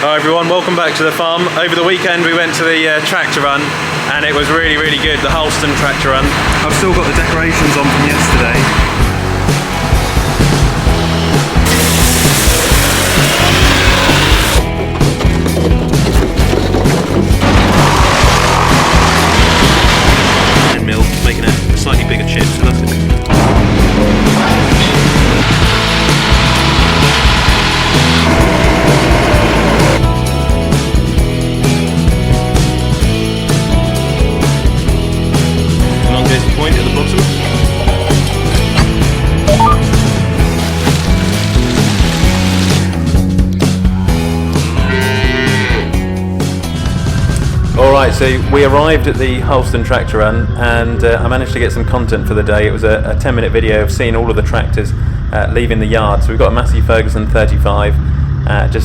Hi everyone, welcome back to the farm. Over the weekend we went to the tractor run and it was really good, the Holland tractor run. I've still got the decorations on from yesterday. Mill, making a slightly bigger chip, so that's good. Point at the bottom. Alright, so we arrived at the Holland tractor run and I managed to get some content for the day. It was a 10-minute video of seeing all of the tractors leaving the yard. So we've got a Massey Ferguson 35,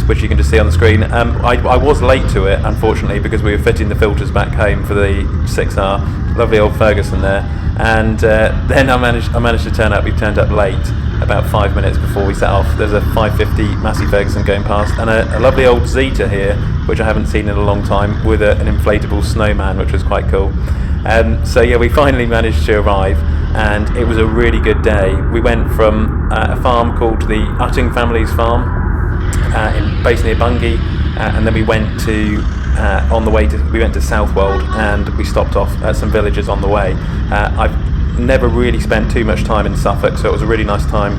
which you can just see on the screen. I was late to it, unfortunately, because we were fitting the filters back home for the 6R. Lovely old Ferguson there. And then I managed to turn up. We turned up late, about 5 minutes before we set off. There's a 550 Massey Ferguson going past, and a lovely old Zeta here, which I haven't seen in a long time, with an inflatable snowman, which was quite cool. So yeah, we finally managed to arrive, and it was a really good day. We went from a farm called the Utting family's farm, based near Bungay, and then we went to we went to Southwold and we stopped off at some villages on the way. I've never really spent too much time in Suffolk, so it was a really nice time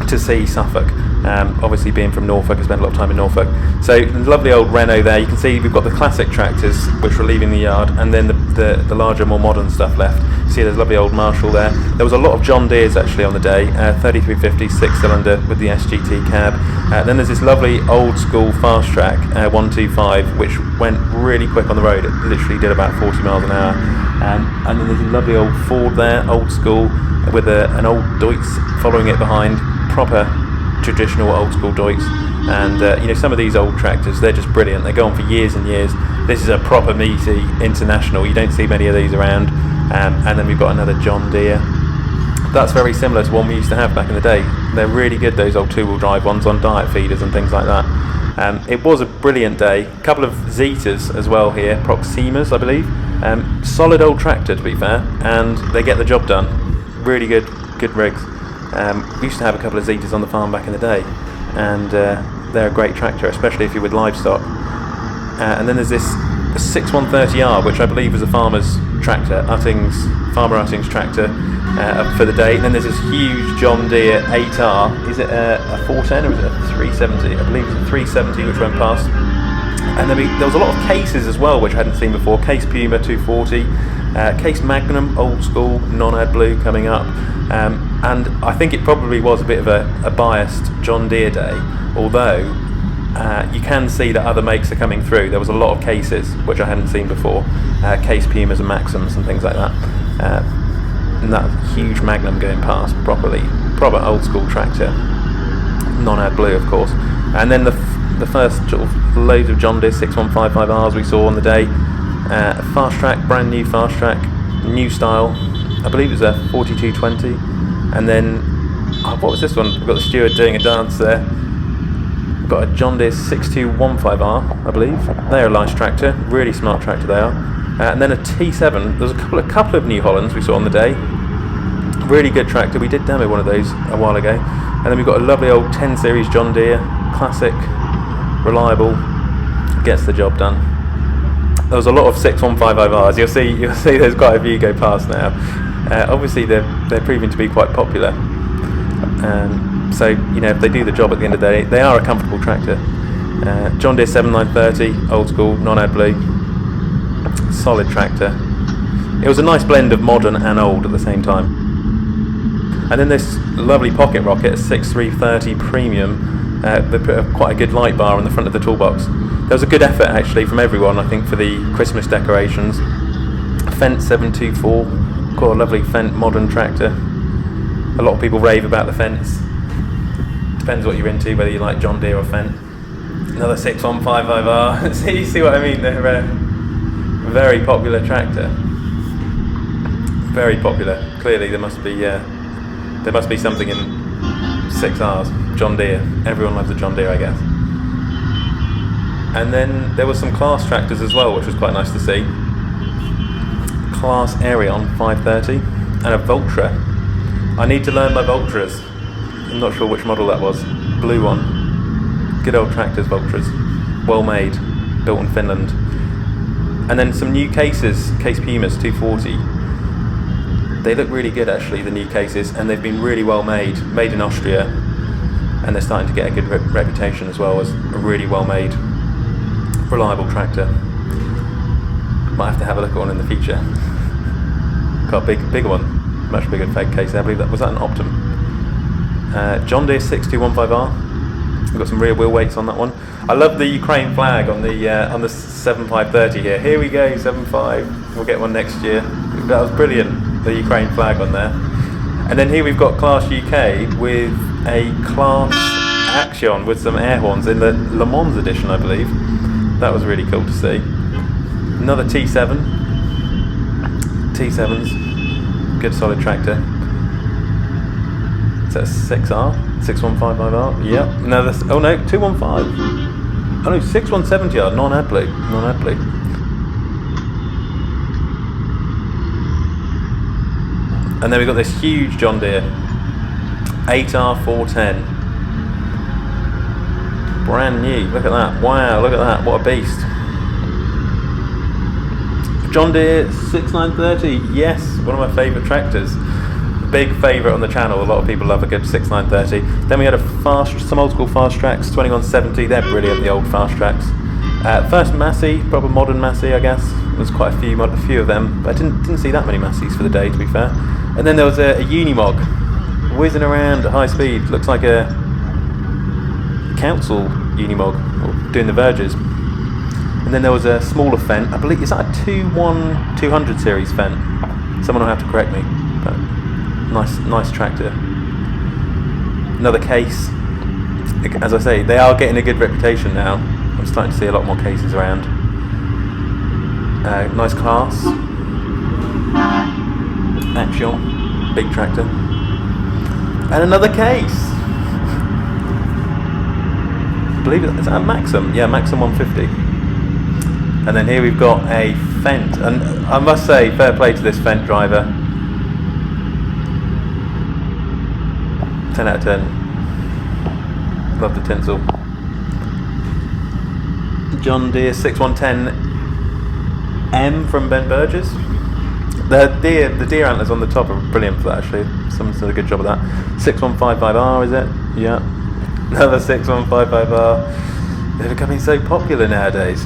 to see Suffolk. Obviously being from Norfolk, I spent a lot of time in Norfolk. So lovely old Renault there. You can see we've got the classic tractors which were leaving the yard, and then the larger, more modern stuff left. See, there's a lovely old Marshall there. There was a lot of John Deeres actually on the day, 3350 6-cylinder with the SGT cab. Then there's this lovely old school fast track 125, which went really quick on the road. It literally did about 40 miles an hour. And then there's a lovely old Ford there, old school, with an old Deutz following it behind, proper traditional old school Deutz. And some of these old tractors, they're just brilliant. They go on for years and years. This is a proper meaty international. You don't see many of these around. And then we've got another John Deere. That's very similar to one we used to have back in the day. They're really good, those old two-wheel drive ones on diet feeders and things like that. It was a brilliant day. A couple of Zetas as well here, Proximas I believe. Solid old tractor to be fair, and they get the job done. Really good rigs. We used to have a couple of Zetas on the farm back in the day, and they're a great tractor, especially if you're with livestock. And then there's this 6130R, which I believe was a farmer's tractor, Farmer Utting's tractor for the day. And then there's this huge John Deere 8R. Is it a 410 or is it a 370? I believe it's a 370 which went past. And then there was a lot of cases as well, which I hadn't seen before. Case Puma 240, Case Magnum, old school, non-ad blue coming up. And I think it probably was a bit of a biased John Deere day, although you can see that other makes are coming through. There was a lot of cases which I hadn't seen before, Case Pumas and Maxims and things like that. And that huge Magnum going past, proper old school tractor, non-ad blue of course. And then the first sort of loads of John Deere 6155Rs we saw on the day. Fast track, brand new fast track, new style. I believe it was a 4220. And then what was this one? We've got the steward doing a dance there. We've got a John Deere 6215R, I believe. They're a nice tractor, really smart tractor they are. And then a T7. There's a couple of New Hollands we saw on the day. Really good tractor. We did demo one of those a while ago. And then we've got a lovely old 10 series John Deere, classic, reliable, gets the job done. There was a lot of 6155Rs. You'll see there's quite a few go past now. Obviously they're proving to be quite popular. So if they do the job at the end of the day, they are a comfortable tractor. John Deere 7930, old school, non-ad blue, solid tractor. It was a nice blend of modern and old at the same time. And then this lovely pocket rocket, a 6330 premium. They put quite a good light bar on the front of the toolbox. There was a good effort actually from everyone, I think, for the Christmas decorations. Fendt 724, quite a lovely Fendt modern tractor. A lot of people rave about the Fendts. Depends what you're into, whether you like John Deere or Fendt. Another 6155R. See what I mean? They're a very popular tractor. Very popular. Clearly there must be something in 6Rs. John Deere. Everyone loves a John Deere, I guess. And then there was some Class tractors as well, which was quite nice to see. Class Arion 530 and a Voltra. I need to learn my Voltras. I'm not sure which model that was. Blue one. Good old tractors, Voltras. Well made. Built in Finland. And then some new cases. Case Pumas 240. They look really good actually, the new cases, and they've been really well made. Made in Austria. And they're starting to get a good reputation as well as a really well made, reliable tractor. Might have to have a look at one in the future. Got a bigger one. Much bigger fake case there. I believe that was an Optum. John Deere 6215R. We've got some rear wheel weights on that one. I love the Ukraine flag on the 7530 here. Here we go, 75. We'll get one next year. That was brilliant. The Ukraine flag on there. And then here we've got Class UK with a Class Action with some air horns in the Le Mans edition, I believe. That was really cool to see. Another T7. T7s. Good solid tractor. Is that a 6R? 6155R? Yep. Another, oh no, 215. Oh no, 6170R, non-ad blue. Non-ad blue. And then we've got this huge John Deere 8R410. Brand new. Look at that. Wow, look at that. What a beast. John Deere 6930. Yes, one of my favourite tractors. Big favourite on the channel. A lot of people love a good 6930. Then we had some old school fast tracks, 2170. They're brilliant, the old fast tracks. First Massey, proper modern Massey, I guess. There was quite a few of them, but I didn't see that many Masseys for the day, to be fair. And then there was a Unimog whizzing around at high speed. Looks like a council Unimog, doing the verges. And then there was a smaller Fendt. I believe, is that a 21200 series Fendt? Someone will have to correct me. But nice tractor. Another case. As I say, they are getting a good reputation now. I'm starting to see a lot more cases around. Nice Class. Action. Big tractor. And another case. I believe it's a Maxim. Yeah, Maxim 150. And then here we've got a Fendt. And I must say, fair play to this Fendt driver. 10 out of 10. Love the tinsel. John Deere 6110M from Ben Burgess. The Deere antlers on the top are brilliant for that actually. Someone's done a good job of that. 6155R is it? Yeah. Another 6155R. They're becoming so popular nowadays.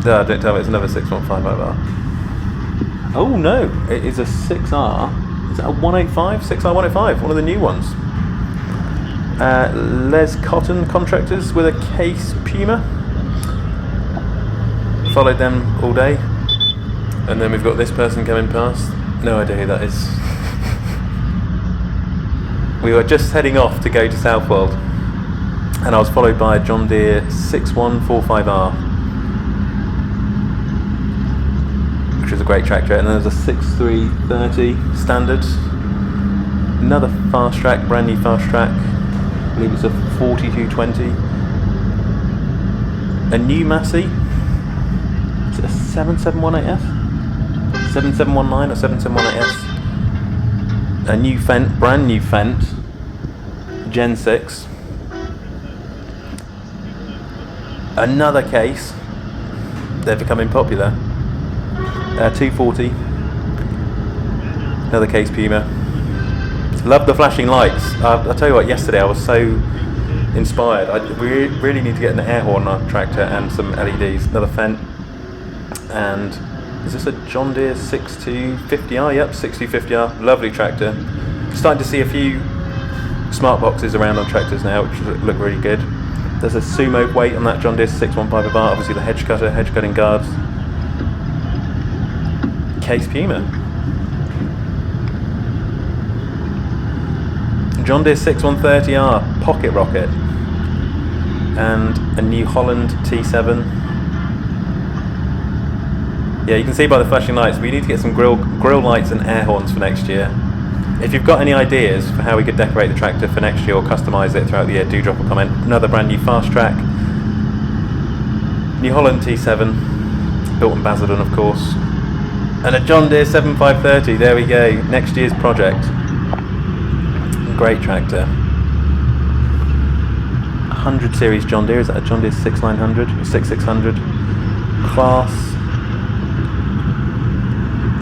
No, don't tell me it's another 6155R. Oh no, it is a 6R. Is that a 185? 6R 185, one of the new ones. Les Cotton Contractors with a Case Puma. Followed them all day. And then we've got this person coming past. No idea who that is. We were just heading off to go to Southwold. And I was followed by a John Deere 6145R. Which is a great tractor. And then there's a 6330 standard. Another fast track, brand new fast track. I believe it's a 4220. A new Massey. Is it a 7718S? 7719 or 7718S? A new Fendt, brand new Fendt. Gen 6. Another case. They're becoming popular. 240. Another Case Puma. Love the flashing lights. I'll tell you what, yesterday I was so inspired. We really need to get an air horn on our tractor and some LEDs. Another Fendt. And is this a John Deere 6250R? Yep, 6250R. Lovely tractor. Starting to see a few smart boxes around on tractors now, which look really good. There's a sumo weight on that John Deere 615R. Obviously the hedge cutting guards. Case Puma. John Deere 6130R pocket rocket. And a new Holland T7. Yeah, you can see by the flashing lights, we need to get some grill lights and air horns for next year. If you've got any ideas for how we could decorate the tractor for next year or customise it throughout the year, do drop a comment. Another brand new fast track, New Holland T7, built in Basildon of course, and a John Deere 7530, there we go, next year's project. Great tractor. 100 series John Deere, is that a John Deere 6900 or 6600? Class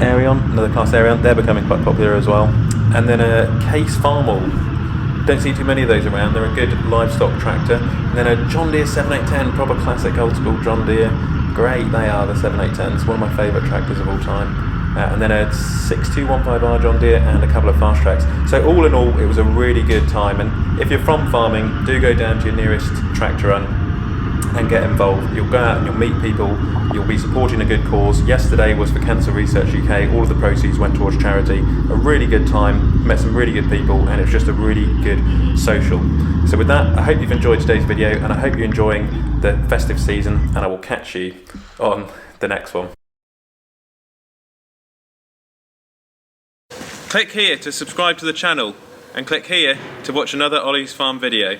Arion, another Class Arion, they're becoming quite popular as well. And then a Case Farmall, don't see too many of those around, they're a good livestock tractor. And then a John Deere 7810, proper classic old school John Deere, great they are, the 7810s, one of my favourite tractors of all time. And then a 6215R John Deere and a couple of fast tracks. So all in all, it was a really good time. And if you're from farming, do go down to your nearest tractor run and get involved. You'll go out and you'll meet people, you'll be supporting a good cause. Yesterday was for Cancer Research UK, all of the proceeds went towards charity. A really good time, met some really good people, and it was just a really good social. So with that, I hope you've enjoyed today's video, and I hope you're enjoying the festive season, and I will catch you on the next one. Click here to subscribe to the channel, and click here to watch another Olly's Farm video.